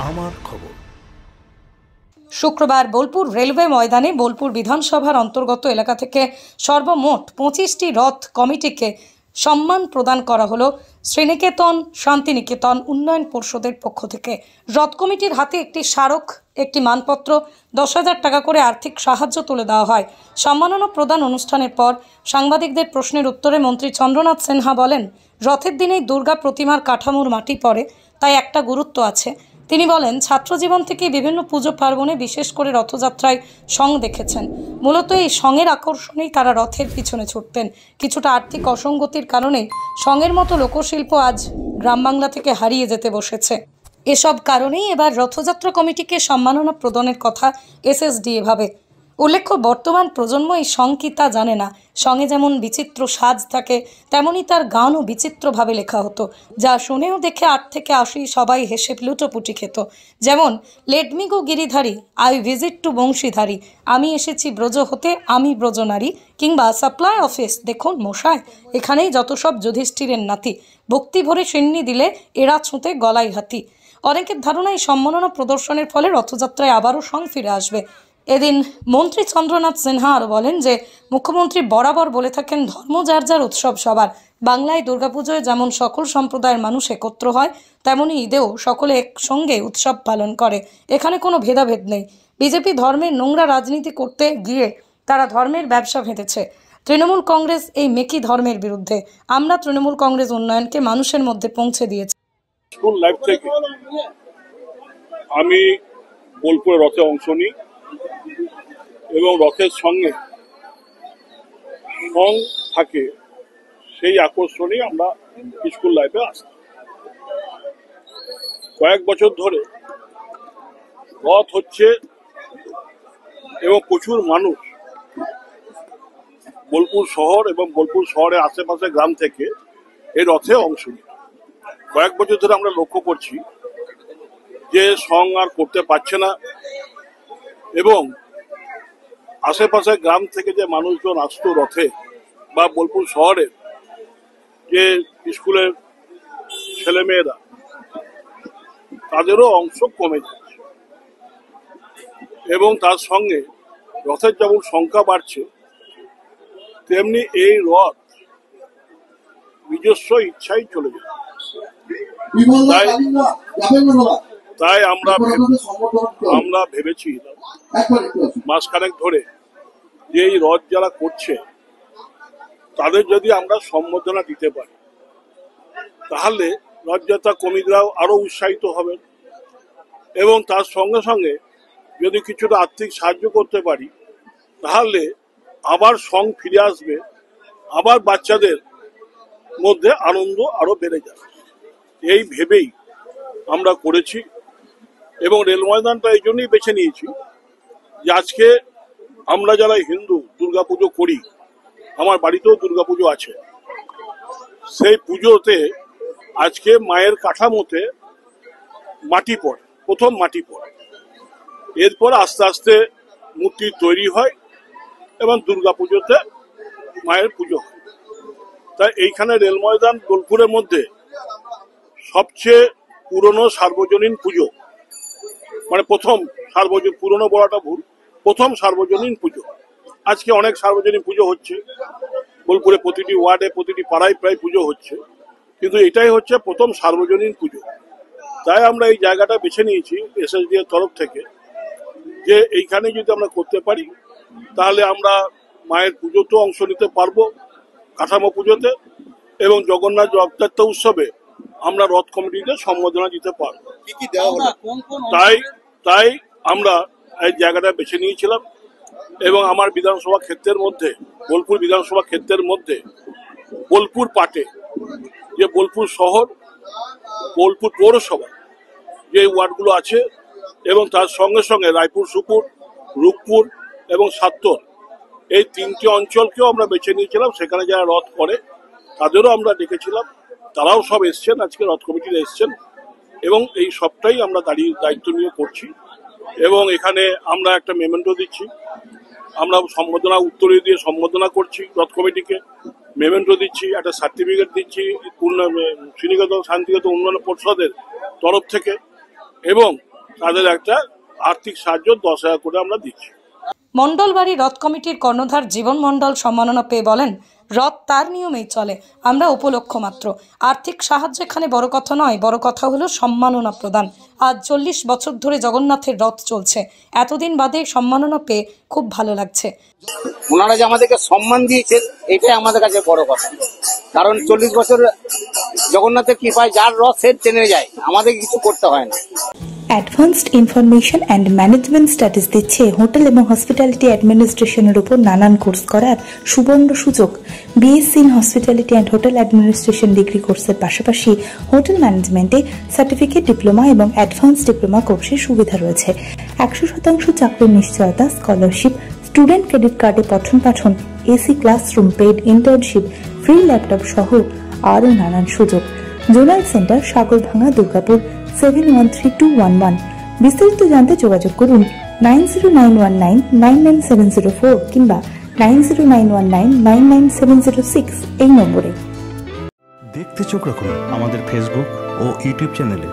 আমার খবর। শুক্রবার বোলপুর রেলওয়ে ময়দানে বোলপুর বিধানসভার অন্তর্গত এলাকা থেকে সর্বমোট 25টি রথ কমিটিকে সম্মান প্রদান করা হলো শ্রীনিকেতন শান্তিনিকেতন উন্নয়ন পর্ষদের পক্ষ থেকে। রথ কমিটির হাতে একটি স্মারক, একটি মানপত্র, 10,000 টাকা করে আর্থিক সাহায্য তুলে দেওয়া হয়। সম্মাননা প্রদান অনুষ্ঠানের পর সাংবাদিকদের প্রশ্নের উত্তরে মন্ত্রী চন্দ্রনাথ সিনহা বলেন, রথের দিনেই দুর্গা প্রতিমার কাঠামোর মাটি পড়ে, তাই একটা গুরুত্ব আছে। তিনি বলেন, ছাত্রজীবন থেকে বিভিন্ন পুজো পার্বণে বিশেষ করে রথযাত্রায় সং দেখেছেন। মূলত এই সঙের আকর্ষণেই তারা রথের পিছনে ছুটতেন। কিছুটা আর্থিক অসঙ্গতির কারণে সঙের মতো লোকশিল্প আজ গ্রাম বাংলা থেকে হারিয়ে যেতে বসেছে। এসব কারণেই এবার রথযাত্রা কমিটিকে সম্মাননা প্রদানের কথা এসএসডিএ ভাবে। উল্লেখ্য, বর্তমান প্রজন্ম এই সং কি তা জানে না। সঙ্গে যেমন বিচিত্র সাজ থাকে, তেমনি তার গানও বিচিত্রভাবে লেখা হতো, যা শুনেও দেখে 8 থেকে 80 সবাই হেসে লুটোপুটি খেত। যেমন let me go Giridhari, I visit to Banshidhari, আমি এসেছি ব্রজ হতে, আমি ব্রজনারী, কিংবা সাপ্লাই অফিস দেখুন মশাই, এখানেই যত সব যুধিষ্ঠিরের নাতি, ভক্তি ভরে সিন্নি দিলে এরা ছুঁতে গলায় হাতি। অনেকের ধারণা এই সম্মাননা প্রদর্শনের ফলে রথযাত্রায় আবারও সং ফিরে আসবে। এদিন মন্ত্রী চন্দ্রনাথ সিনহা আরও বলেন যে, মুখ্যমন্ত্রী বরাবর বলে থাকেন, ধর্ম যার যার, উৎসব সবার। বাংলায় দুর্গাপুজোয় যেমন সকল সম্প্রদায়ের মানুষ একত্র হয়, তেমনি ঈদেও সকলে একসঙ্গে উৎসব পালন করে। এখানে কোনো ভেদাভেদ নেই। বিজেপি ধর্মের নোংরা রাজনীতি করতে গিয়ে তারা ধর্মের ব্যবসা ভেঁধেছে। তৃণমূল কংগ্রেস এই মেকি ধর্মের বিরুদ্ধে। আমরা তৃণমূল কংগ্রেস উন্নয়নকে মানুষের মধ্যে পৌঁছে দিয়েছি। স্কুল লাইফ থেকে আমি বোলপুরে রথে অংশ নিই এবং রথের সঙ্গে সং থাকে, সেই আকর্ষণেই আমরা স্কুল লাইফে আসি। কয়েক বছর ধরে রথ হচ্ছে এবং প্রচুর মানুষ বোলপুর শহর এবং বোলপুর শহরের আশেপাশে গ্রাম থেকে এই রথে অংশ নিই। কয়েক বছর ধরে আমরা লক্ষ্য করছি যে সং আর করতে পারছে না এবং আশেপাশে গ্রাম থেকে যে মানুষজন আসতো রথে বা বোলপুর শহরের যে স্কুলের ছেলেমেয়েরা, তাদেরও অংশ কমে যাচ্ছে এবং তার সঙ্গে রথের যেমন সংখ্যা বাড়ছে, তেমনি এই রথ নিজস্ব ইচ্ছাই চলে যাচ্ছে। তাই আমরা ভেবেছি মাসখানেক ধরে যে এই রথ যারা করছে তাদের যদি আমরা সম্বর্ধনা দিতে পারি, তাহলে রথযাত্রা কমিটিরাও আরো উৎসাহিত হবেন এবং তার সঙ্গে সঙ্গে যদি কিছুটা আর্থিক সাহায্য করতে পারি, তাহলে আবার সং ফিরে আসবে, আবার বাচ্চাদের মধ্যে আনন্দ আরো বেড়ে যাবে। এই ভেবেই আমরা করেছি এবং রেল ময়দানটা এই জন্যই বেছে নিয়েছি যে আজকে আমরা যারা হিন্দু দুর্গাপুজো করি, আমার বাড়িতেও দুর্গাপুজো আছে, সেই পুজোতে আজকে মায়ের কাঠামোতে মাটি পড়ে, প্রথম মাটি পড়ে, এরপর আস্তে আস্তে মূর্তি তৈরি হয় এবং দুর্গাপুজোতে মায়ের পুজো হয়। তাই এইখানে রেল ময়দান বোলপুরের মধ্যে সবচেয়ে পুরনো সার্বজনীন পুজো, মানে প্রথম সার্বজনীন, পুরনো বলাটা ভুল, প্রথম সার্বজনীন পুজো। আজকে অনেক সার্বজনীন পুজো হচ্ছে বোলপুরে, প্রতিটি ওয়ার্ডে প্রতিটি পাড়ায় প্রায় পুজো হচ্ছে, কিন্তু এটাই হচ্ছে প্রথম সার্বজনীন পুজো। তাই আমরা এই জায়গাটা বেছে নিয়েছি এসএসডি এর তরফ থেকে যে এইখানে যদি আমরা করতে পারি, তাহলে আমরা মায়ের পুজোতেও অংশ নিতে পারবো, কাঠামো পুজোতে, এবং জগন্নাথ রথযাত্রা উৎসবে আমরা রথ কমিটিতে সম্বোধনা দিতে পারবো। তাই আমরা এই জায়গাটা বেছে নিয়েছিলাম এবং আমার বিধানসভা ক্ষেত্রের মধ্যে, বোলপুর বিধানসভা ক্ষেত্রের মধ্যে বোলপুর পাটে যে বোলপুর শহর, বোলপুর পৌরসভা যে ওয়ার্ডগুলো আছে এবং তার সঙ্গে সঙ্গে রায়পুর, সুপুর, রূপপুর এবং সাত্তর, এই 3টি অঞ্চলকেও আমরা বেছে নিয়েছিলাম। সেখানে যারা রথ করে তাদেরও আমরা ডেকেছিলাম, তারাও সব এসছেন, আজকে রথ কমিটিরা এসছেন এবং এই সবটাই আমরা দায়িত্ব নিয়ে করছি। এবং এখানে আমরা একটা মেমেন্টো দিচ্ছি, আমরা সম্বোধনা উত্তরে দিয়ে সম্বোধনা করছি রথ কমিটিকে, মেমেন্টো দিচ্ছি, একটা সার্টিফিকেট দিচ্ছি শ্রীনিকেতন শান্তিনিকেতন উন্নয়ন পর্ষদের তরফ থেকে, এবং তাদের একটা আর্থিক সাহায্য 10,000 করে আমরা দিচ্ছি। মণ্ডলবাড়ি রথ কমিটির কর্ণধার জীবন মণ্ডল সম্মাননা পেয়ে বলেন, রথ তার নিয়মেই চলে, আমরা উপলক্ষ মাত্র। আর্থিক সাহায্য এখানে বড় কথা নয়, বড় কথা হলো সম্মাননা প্রদান। আজ 40 বছর ধরে জগন্নাথের রথ চলছে, এতদিন বাদে সম্মাননা পেয়ে খুব ভালো লাগছে। ওনারা যে আমাদেরকে সম্মান দিয়েছে এটাই আমাদের কাছে বড় কথা, কারণ 40 বছর জগন্নাথের কৃপায় যার রথ সে টেনে যায়, আমাদের কিছু করতে হয় না। Advanced information and management studies দিচ্ছে হোটেল এবং হসপিটালিটি অ্যাডমিনিস্ট্রেশনের উপর নানান কোর্স করার সুবর্ণ সুযোগ। BSc in hospitality and hotel administration degree কোর্সের পাশাপাশি হোটেল ম্যানেজমেন্টে সার্টিফিকেট ডিপ্লোমা এবং অ্যাডভান্স ডিপ্লোমা কোর্সের সুবিধা রয়েছে। 100% চাকরির নিশ্চয়তা, স্কলারশিপ, স্টুডেন্ট ক্রেডিট কার্ডে পঠন পাঠন, AC classroom, paid internship, free laptop সহ আরও নানান সুযোগ। Zonal centre, Sagarbhanga, Durgapur 713211। বিস্তারিত জানতে যোগাযোগ করুন 9091999704 কিংবা 9091999706 এই নম্বরে। দেখতে চোখ রাখুন আমাদের ফেসবুক ও ইউটিউব চ্যানেলে।